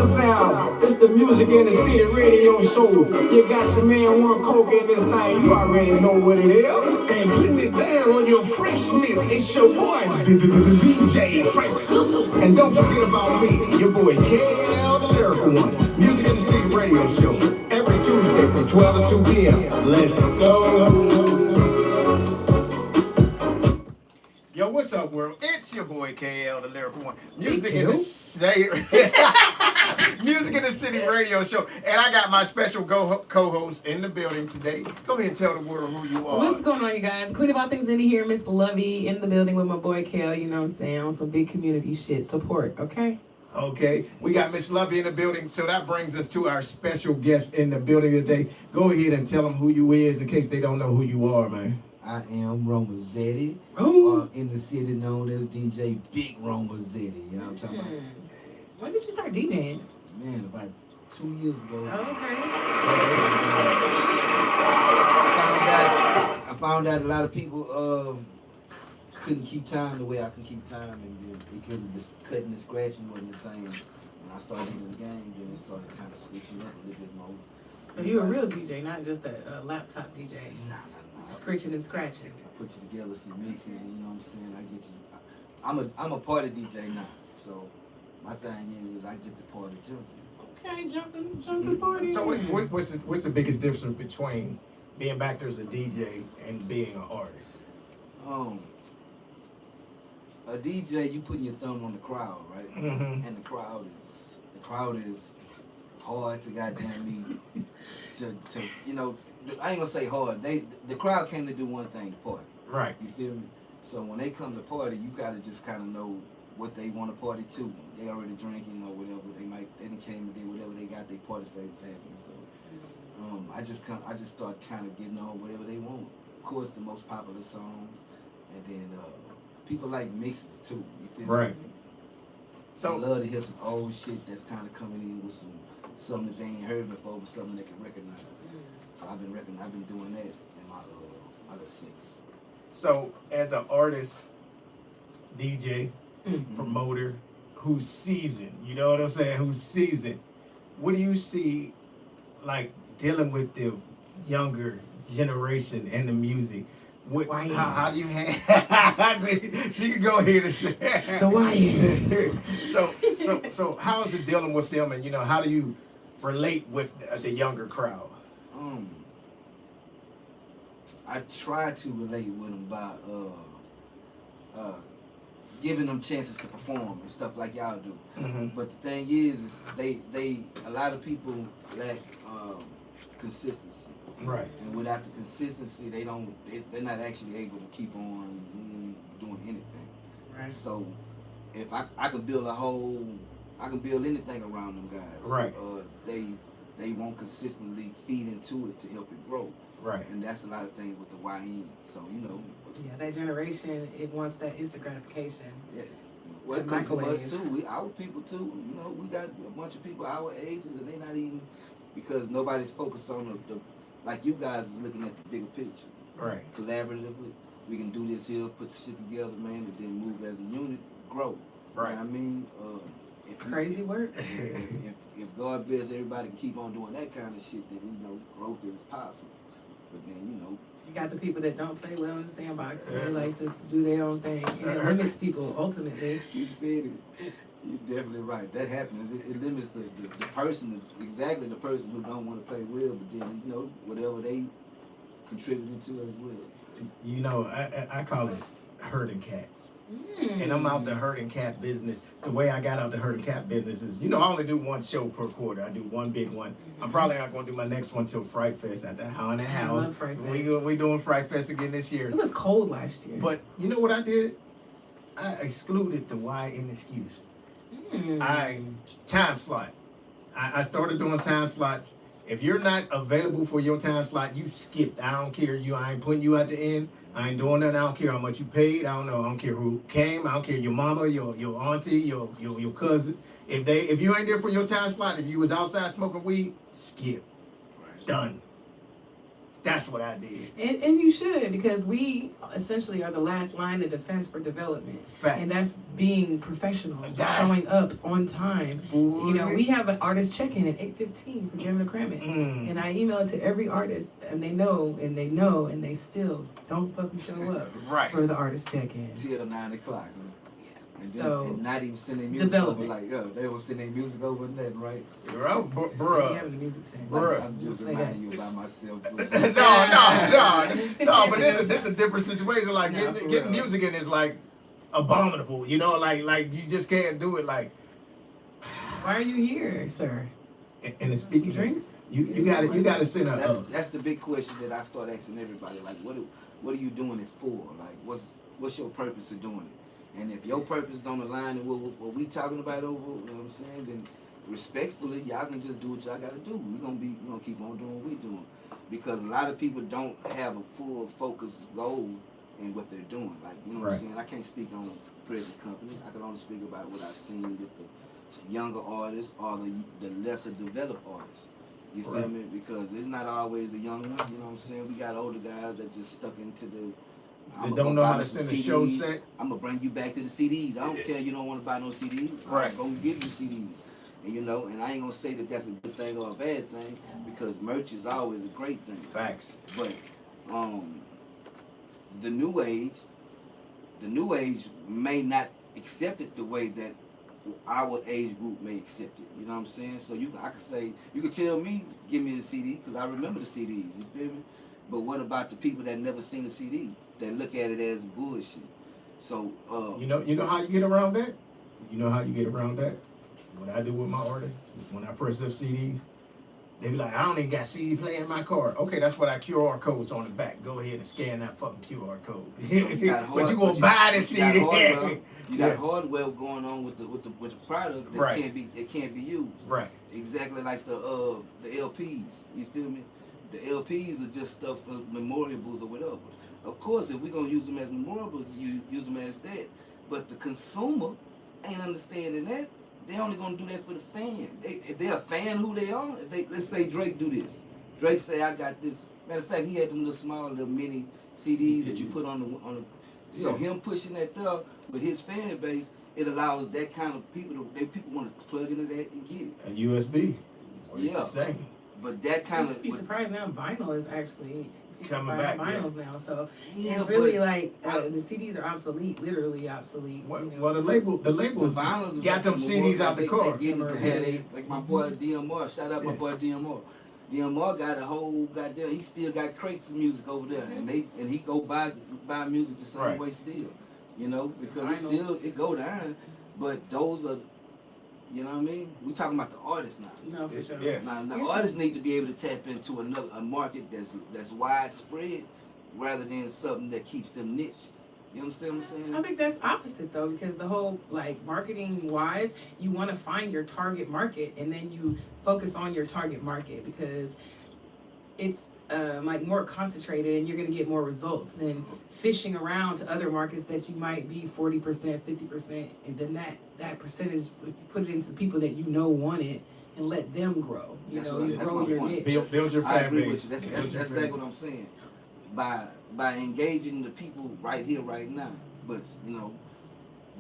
the sound. It's the Music in the City radio show. You got your man One Coke in this thing. You already know what it is. And putting it down on your freshness. It's your boy, DJ Fresh Fizzle. And don't forget about me, your boy KL, the Lyrical One. Music in the City radio show. Every Tuesday from 12 to 2 p.m. Let's go. Yo, what's up, world? It's your boy KL, the Lyrical One. Music in the City, Music in the City radio show, and I got my special co-host in the building today. Go ahead and tell the world who you are. What's going on, you guys? Queen of all things in here, Miss Lovey in the building with my boy KL. You know what I'm saying? On some big community shit. Support, okay? Okay, we got Miss Lovey in the building, so that brings us to our special guest in the building today. Go ahead and tell them who you is in case they don't know who you are, man. I am Romezette, in the city known as DJ Big Romezette. You know what I'm talking about? When did you start DJing? Man, about 2 years ago. Oh, okay. I found out a lot of people couldn't keep time the way I can keep time, and they couldn't, just cutting and scratching wasn't the same. When I started getting in the game, then it started kind of switching up a little bit more. So you a real DJ, not just a laptop DJ? Nah. Scratching and scratching. Put you together some mixes, and you know what I'm saying? I get you. I'm a party DJ now, so my thing is I get the party too. Okay, jumping party. So what's the biggest difference between being back there as a DJ and being an artist? A DJ, you putting your thumb on the crowd, right? Mm-hmm. And the crowd is hard to goddamn me to you know. I ain't gonna say hard. The crowd came to do one thing, to party. Right. You feel me? So when they come to party, you gotta just kind of know what they want to party to. They already drinking or whatever. They came and did whatever they got. Their party favorites happening. So I just start kind of getting on whatever they want. Of course, the most popular songs, and then people like mixes too. You feel right. me? So they love to hear some old shit that's kind of coming in with something that they ain't heard before, but something they can recognize. So I've been doing that in my other six. So as an artist, DJ, promoter, who's seasoned, you know what I'm saying? Who's seasoned? What do you see, like dealing with the younger generation and the music? How do you have? She can go ahead and say the Wyans. So how is it dealing with them, and how do you relate with the younger crowd? I try to relate with them by giving them chances to perform and stuff like y'all do. Mm-hmm. But the thing is they a lot of people lack consistency. Right. And without the consistency, they're not actually able to keep on doing anything. Right. So if I can build anything around them guys. Right. They won't consistently feed into it to help it grow. Right. And that's a lot of things with the YN. So, yeah, that generation, it wants that instant gratification. Yeah. Well, it comes from us too. Our people too. We got a bunch of people our ages and they not even, because nobody's focused on the like you guys is looking at the bigger picture. Right. Collaboratively. We can do this here, put the shit together, man, and then move as a unit, grow. Right. You know what I mean? Crazy work. If God bless everybody can keep on doing that kind of shit, then growth is possible. But then you got the people that don't play well in the sandbox and they like to do their own thing, and it limits people ultimately. You said it. You're definitely right. That happens. It limits the person, exactly the person who don't want to play well, but then whatever they contributed to as well. I call it herding cats. And I'm out the herding cat business. The way I got out the herding cat business is, I only do one show per quarter. I do one big one. I'm probably not going to do my next one till Fright Fest at the Haunted House. We doing Fright Fest again this year. It was cold last year. But you know what I did? I excluded the why in excuse. Time slot. I started doing time slots. If you're not available for your time slot, you skipped. I don't care. I ain't putting you at the end. I ain't doing nothing. I don't care how much you paid. I don't care who came. I don't care your mama, your auntie, your cousin. If you ain't there for your time slot, if you was outside smoking weed, skip. Right. Done. That's what I did. And you should, because we essentially are the last line of defense for development. Facts. And that's being professional, That's- showing up on time. Ooh, You know, we have an artist check-in at 8:15 for Jamming the Cramming. And I email it to every artist, and they know, and they still don't fucking show up Right. for the artist check-in. Till 9 o'clock. And then So, and not even send their music development. over. Like, yo, they don't send their music over nothing, right? Bro, We bruh. have the music saying. Bruh. I'm just Play reminding you about myself. No, but this is a different situation. Like Nah, for getting real. music in is like abominable. You know, like you just can't do it. Like, Why are you here, sir? and it's Some speaking drinks? You gotta send a. That's the big question that I start asking everybody. Like, what are you doing it for? Like, what's your purpose of doing it? And if your purpose don't align with what we talking about over, you know what I'm saying, then respectfully, y'all can just do what y'all gotta do. We're gonna keep on doing what we doing. Because a lot of people don't have a full focused goal in what they're doing. Like, you know what I'm saying? I can't speak on present company. I can only speak about what I've seen with the younger artists or the lesser developed artists. You feel me? Because it's not always the young ones, you know what I'm saying? We got older guys that just stuck into They don't know how to send a show set. I'm gonna bring you back to the CDs. I don't care you don't want to buy no CDs. Right. I'm gonna give you CDs. And you know, and I ain't gonna say that that's a good thing or a bad thing, because merch is always a great thing. Facts. But the new age may not accept it the way that our age group may accept it. You know what I'm saying? So I could say, you could tell me, give me the CD, because I remember the CDs. You feel me? But what about the people that never seen the CD, that look at it as bullshit? So you know how you get around that? You know how you get around that? What I do with my artists, when I press up CDs, they be like, I don't even got CD player in my car. Okay, that's what our QR code's on the back. Go ahead and scan that fucking QR code. But you gonna buy the CD? You got hardware going on with the product that Right. can't be used. Right. Exactly like the LPs. You feel me? The LPs are just stuff for memoriables or whatever. Of course, if we're gonna use them as memoriables, you use them as that. But the consumer ain't understanding that. They only gonna do that for the fan. If they're a fan who they are, let's say Drake do this. Drake say, I got this. Matter of fact, he had them little small little mini CDs that you put on the so him pushing that there with his fan base, it allows that kind of people want to plug into that and get it. A USB. Yeah. The same. But that kind You'd be surprised now. Vinyl is actually Coming buying back, vinyls now, so yeah, it's really but like the CDs are obsolete, literally obsolete. Well, you know? well, the labels vinyls got them CDs out the car. They like my boy DMR. Shout out my boy DMR. DMR got a whole goddamn. He still got crates of music over there, and he go buy music the same way still. You know, because it go down. But those are, you know what I mean? We talking about the artists now. No, for sure. Yeah. Now the artists need to be able to tap into a market that's widespread, rather than something that keeps them niche. You understand what I'm saying? I think that's opposite though, because the whole like marketing wise, you want to find your target market and then you focus on your target market because it's like more concentrated and you're gonna get more results than fishing around to other markets that you might be 40%, 50%, and then that percentage, if you put it into people that you know want it and let them grow. You grow your niche. Build your I fan agree base. with you. That's exactly what I'm saying. By engaging the people right here, right now. But you know,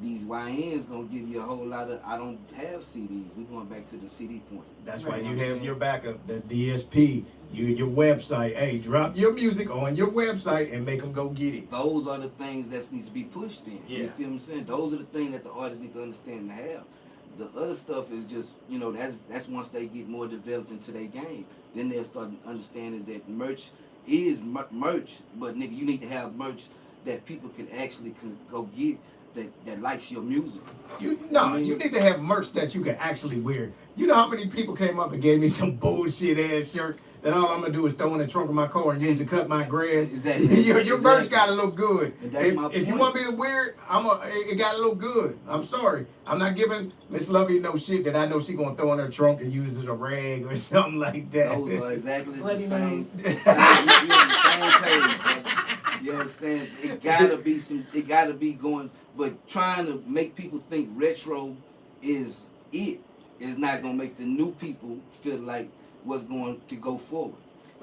these YNs gonna give you a whole lot of. I don't have CDs. We're going back to the CD point. That's why you have your backup, the DSP, your website. Hey, drop your music on your website and make them go get it. Those are the things that needs to be pushed in. Yeah. You feel what I'm saying? Those are the things that the artists need to understand and have. The other stuff is just, you know, that's once they get more developed into their game. Then they'll start understanding that merch is merch, but nigga, you need to have merch that people can actually go get that likes your music. You need to have merch that you can actually wear. You know how many people came up and gave me some bullshit ass shirt that all I'm gonna do is throw in the trunk of my car and use to cut my grass. Exactly. your merch gotta look good. And that's my if you point. want me to wear it, it gotta look good. I'm sorry. I'm not giving Miss Lovey no shit that I know she gonna throw in her trunk and use as a rag or something like that. Those are exactly Bloody the same. nose. You're on the same page. You understand? It gotta be going, but trying to make people think retro is not gonna make the new people feel like what's going to go forward.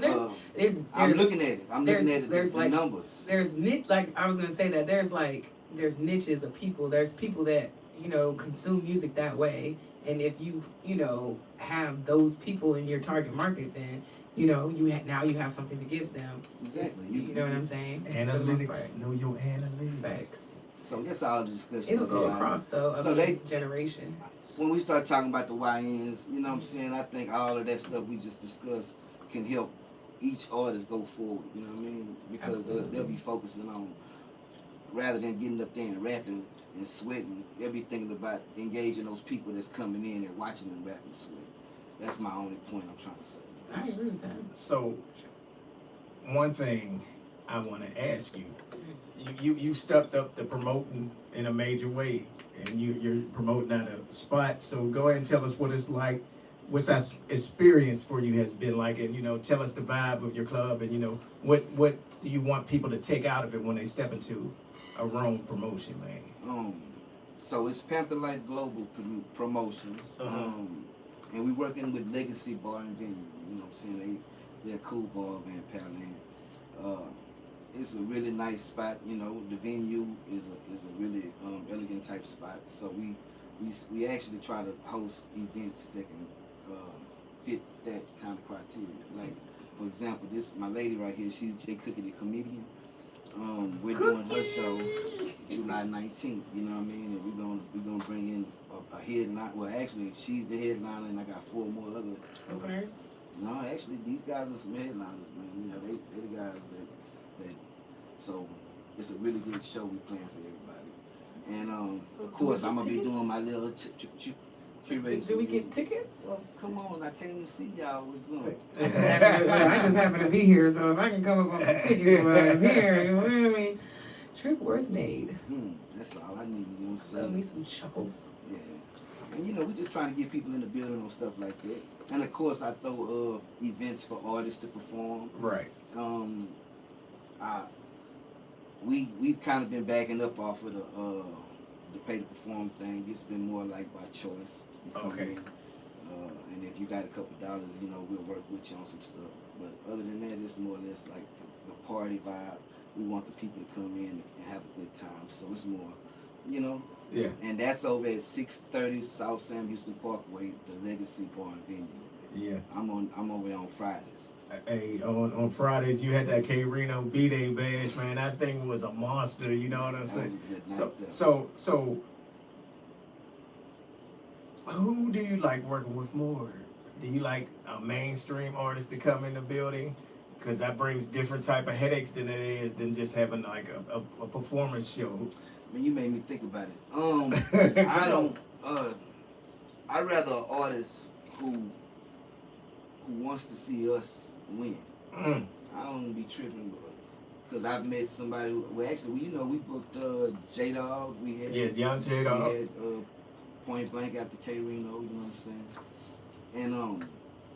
Well, I'm looking at it. I'm looking at it. There's The numbers. There's like I was gonna say that there's niches of people. There's people that consume music that way, and if you have those people in your target market, then now you have something to give them. Exactly. You know what I'm saying? Analytics. Know your analytics. Facts. So that's all the discussion. It'll go across though. So generation. When we start talking about the YNs, you know what I'm saying? I think all of that stuff we just discussed can help each artist go forward. You know what I mean? Because they'll be focusing on, rather than getting up there and rapping and sweating, they'll be thinking about engaging those people that's coming in and watching them rap and sweat. That's my only point I'm trying to say. I agree with that. So, one thing I want to ask you, you stepped up to promoting in a major way, and you're promoting at a spot. So go ahead and tell us what it's like. What's that experience for you has been like, and tell us the vibe of your club, and what do you want people to take out of it when they step into a Rome promotion, man? So it's Panther Life Global Promotions, and we working with Legacy Bar and Venue. You know what I'm saying? They're a cool bar band, Pal. It's a really nice spot. The venue is a really elegant type spot. So we actually try to host events that can fit that kind of criteria. Like, for example, my lady right here, she's J Cookie the comedian. We're doing her show July 19th. You know what I mean? And we're gonna bring in a headline. Well, actually, she's the headliner, and I got 4 more other openers. No, actually, these guys are some headliners, man. They're the guys that. So it's a really good show we playing for everybody. And of course, I'm gonna be doing my little curating. Do we get tickets? Well, come on, I can't even see y'all. What's up? I just happen to be here, so if I can come up on some tickets while I'm here, you know what I mean? Trip worth made. That's all I need. You know what I'm saying? Love me some chuckles. Yeah. And we're just trying to get people in the building on stuff like that. And of course, I throw events for artists to perform. Right. We've kind of been backing up off of the pay to perform thing. It's been more like by choice. Okay. And if you got a couple dollars, we'll work with you on some stuff. But other than that, it's more or less like the party vibe. We want the people to come in and have a good time. So it's more, Yeah. And that's over at 630 South Sam Houston Parkway, the Legacy Bar and Venue. Yeah. I'm over there on Fridays. Hey, on Fridays you had that K Reno B-Day bash, man. That thing was a monster. You know what I'm saying? So, who do you like working with more? Do you like a mainstream artist to come in the building? Because that brings different type of headaches than it is than just having like a performance show. I mean, you made me think about it. I'd rather an artist who wants to see us win. I don't be tripping, because I've met somebody who, we booked J-Dog. We had young J-Dog. We had Point Blank after K Reno. You know what I'm saying?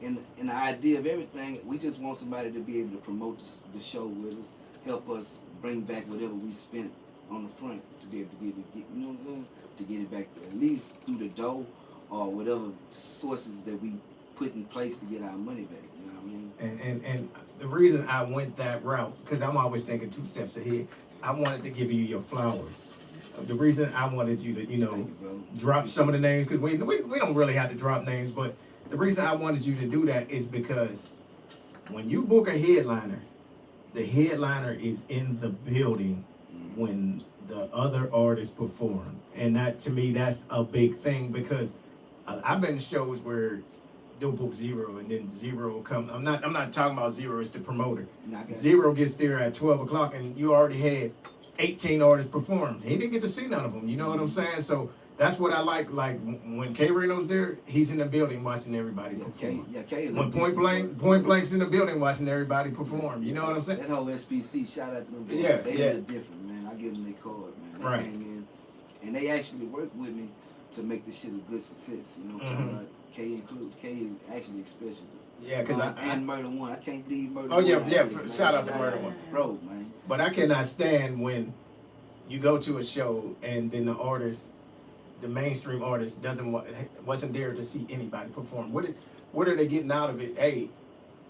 And the idea of everything, we just want somebody to be able to promote the show with us, help us bring back whatever we spent on the front to be able to get, you know what I'm saying? To get it back at least through the door or whatever sources that we put in place to get our money back. You know what I mean? And the reason I went that route, because I'm always thinking 2 steps ahead, I wanted to give you your flowers. The reason I wanted you to, drop some of the names, because we don't really have to drop names, but the reason I wanted you to do that is because when you book a headliner, the headliner is in the building when the other artists perform. And that, to me, that's a big thing, because I've been to shows where they'll book Zero and then Zero will come. I'm not talking about Zero, it's the promoter. Zero gets there at 12 o'clock and you already had 18 artists perform. He didn't get to see none of them, you know what I'm saying? So that's what I like when K Reno's there, he's in the building watching everybody perform. When Point Blank's in the building watching everybody perform, you know what I'm saying? That whole SPC, shout out to them. Yeah, they look different, man. I give them their card, man. They Right. came in and they actually worked with me to make this shit a good success. You know what I'm talking about? K is actually special. Yeah, because and Murder One. I can't leave Murder Oh, One. yeah, shout out to Murder One. Bro, man. But I cannot stand when you go to a show and then the artist, the mainstream artist, wasn't there to see anybody perform. What are they getting out of it? Hey,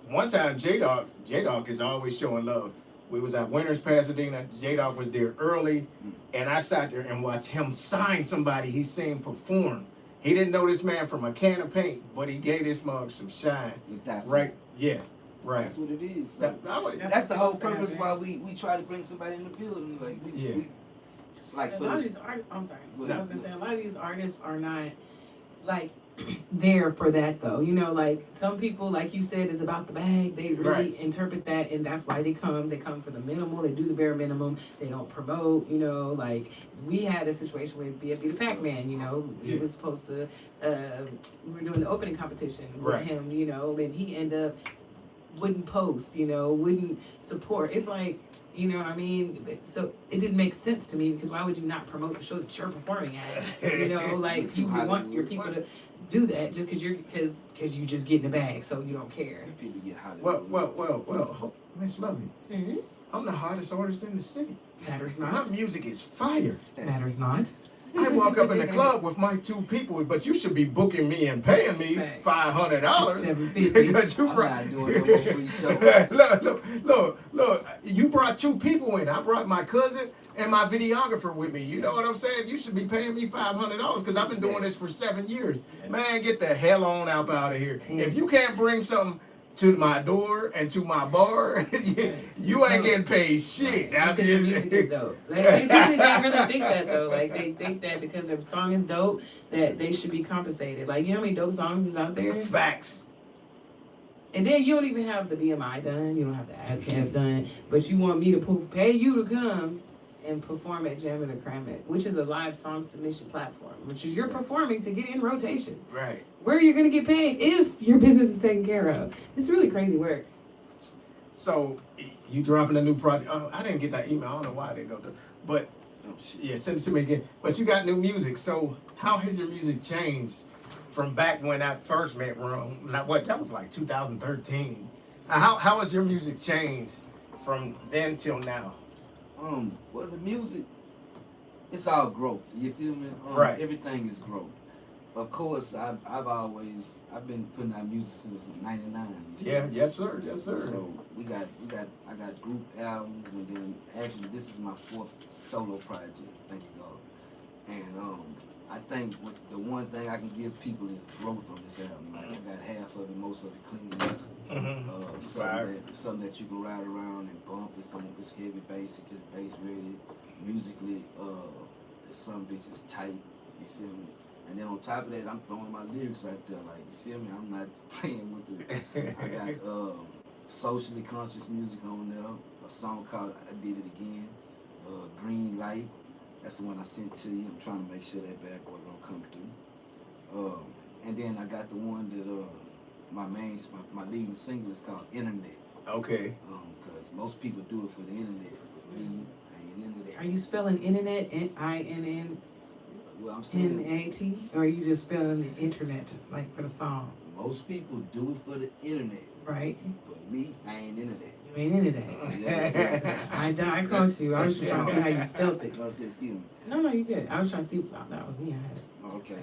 one time J-Dog is always showing love. We was at Winters, Pasadena. J-Dog was there early, and I sat there and watched him sign somebody he seen perform. He didn't know this man from a can of paint, but he gave this mug some shine. With that Right? Yeah. Right. That's what it is. So That's that's the whole supposed to purpose happen. why we try to bring somebody in the building. Like we like A for lot of the, these I'm sorry. Go I ahead. was gonna say a lot of these artists are not like there for that though. You know, like some people, like you said, is about the bag. They really Right. interpret that, and that's why they come. They come for the minimal. They do the bare minimum. They don't promote. You know, like we had a situation with B.F.B. the Pac-Man. You know, he Yeah. was supposed to. We were doing the opening competition with Right. him. You know, and he ended up wouldn't post. You know, wouldn't support. It's like. You know what I mean? So it didn't make sense to me because why would you not promote the show that you're performing at? You know, like you want your people to do that just because you just get in the bag, so you don't care. people get Hollywood. Well, Miss Lovey, Mm-hmm. I'm the hottest artist in the city. Matters My not. music is fire. Matters not. I walk up in the club with my 2 people, but you should be booking me and paying me Facts. $500 $750. because you I'm brought. not doing no more free show. Look! You brought 2 people in. I brought my cousin and my videographer with me. You know what I'm saying? You should be paying me $500 because I've been doing this for 7 years. Man, get the hell on up out of here. If you can't bring something to my door and to my bar, you ain't getting paid shit. Just because your music is dope. Like, they really think that though. Like they think that because their song is dope, that they should be compensated. Like you know how many dope songs is out there? Facts. And then you don't even have the BMI done. You don't have the ASCAP done. But you want me to pay you to come and perform at Jam It or Cram It, which is a live song submission platform, which is you're performing to get in rotation. Right. Where are you going to get paid if your business is taken care of? It's really crazy work. So you dropping a new project? Oh, I didn't get that email. I don't know why I didn't go through. But Oh, shit. yeah, send it to me again. But you got new music. So how has your music changed from back when I first met Rome? Not what that was like 2013. How has your music changed from then till now? Well, the music, it's all growth. You feel me? Right. Everything is growth. Of course, I've been putting out music since '99. Yeah. Yes, sir. Yes, sir. So I got group albums, and then actually this is my 4th solo project. Thank you God. And I think the one thing I can give people is growth on this album. Like I got half of it, most of it clean music. Something that you can ride around and bump. It's heavy basic, it's bass ready, musically. Some bitches tight. You feel me? And then on top of that, I'm throwing my lyrics out there. Like you feel me? I'm not playing with it. I got socially conscious music on there. A song called "I Did It Again." Green Light. That's the one I sent to you. I'm trying to make sure that bad boy gonna come through. And then I got the one that my leading single is called Internet. Okay. Cause most people do it for the internet. But me, I ain't into that. Are you spelling internet, INNNAT, Well, I'm saying or are you just spelling the internet, like for the song? most people do it for the internet. Right? But me, I ain't into that. You ain't into that. I caught you. I was just trying to see how you spelled it. Excuse me. No, you good. I was trying to see. That was me. I had it. Okay.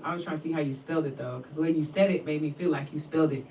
I was trying to see how you spelled it though, because the way you said it made me feel like you spelled it